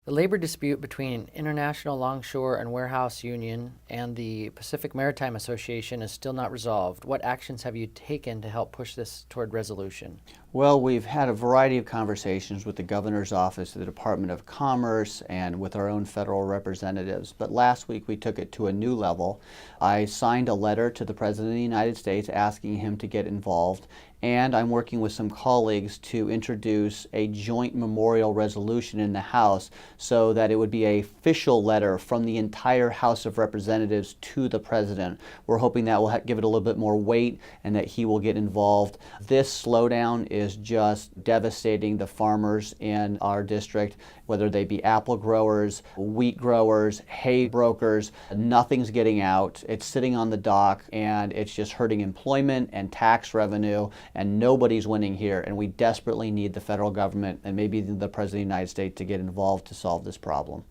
The labor dispute between International Longshore and Warehouse Union and the Pacific Maritime Association is still not resolved. What actions have you taken to help push this toward resolution? Well, we've had a variety of conversations with the governor's office, the Department of Commerce, and with our own federal representatives. But last week we took it to a new level. I signed a letter to the President of the United States asking him to get involved, and I'm working with some colleagues to introduce a joint memorial resolution in the House so that it would be an official letter from the entire House of Representatives to the President. We're hoping that will give it a little bit more weight and that he will get involved. This slowdown is just devastating the farmers in our district, whether they be apple growers, wheat growers, hay brokers. Nothing's getting out. It's sitting on the dock, and it's just hurting employment and tax revenue, and nobody's winning here. And we desperately need the federal government and maybe the President of the United States to get involved to solve this problem.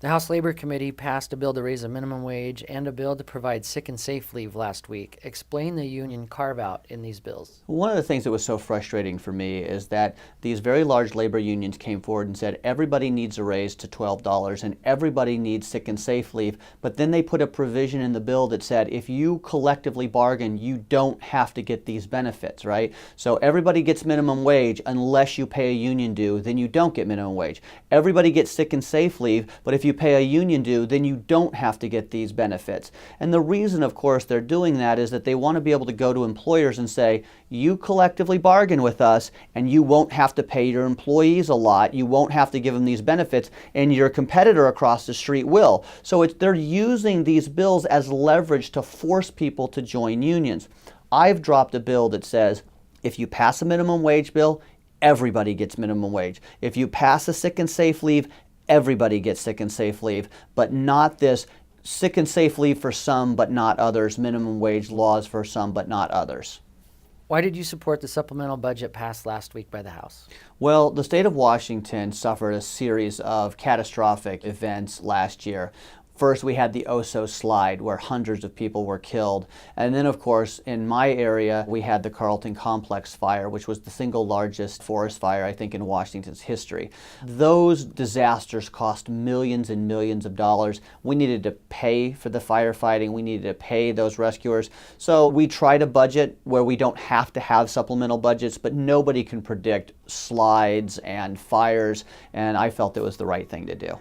The House Labor Committee passed a bill to raise a minimum wage and a bill to provide sick and safe leave last week. Explain the union carve-out in these bills. One of the things that was so frustrating for me is that these very large labor unions came forward and said everybody needs a raise to $12 and everybody needs sick and safe leave, but then they put a provision in the bill that said if you collectively bargain, you don't have to get these benefits, right? So everybody gets minimum wage unless you pay a union due, then you don't get minimum wage. Everybody gets sick and safe leave, but if you pay a union due, then you don't have to get these benefits. And the reason, of course, they're doing that is that they want to be able to go to employers and say, you collectively bargain with us and you won't have to pay your employees a lot, you won't have to give them these benefits, and your competitor across the street will. So they're using these bills as leverage to force people to join unions. I've dropped a bill that says, if you pass a minimum wage bill, everybody gets minimum wage. If you pass a sick and safe leave, everybody gets sick and safe leave, but not this sick and safe leave for some but not others, minimum wage laws for some but not others. Why did you support the supplemental budget passed last week by the House? Well, the state of Washington suffered a series of catastrophic events last year. First, we had the Oso slide where hundreds of people were killed. And then, of course, in my area, we had the Carlton Complex fire, which was the single largest forest fire, I think, in Washington's history. Those disasters cost millions and millions of dollars. We needed to pay for the firefighting. We needed to pay those rescuers. So we tried a budget where we don't have to have supplemental budgets, but nobody can predict slides and fires, and I felt it was the right thing to do.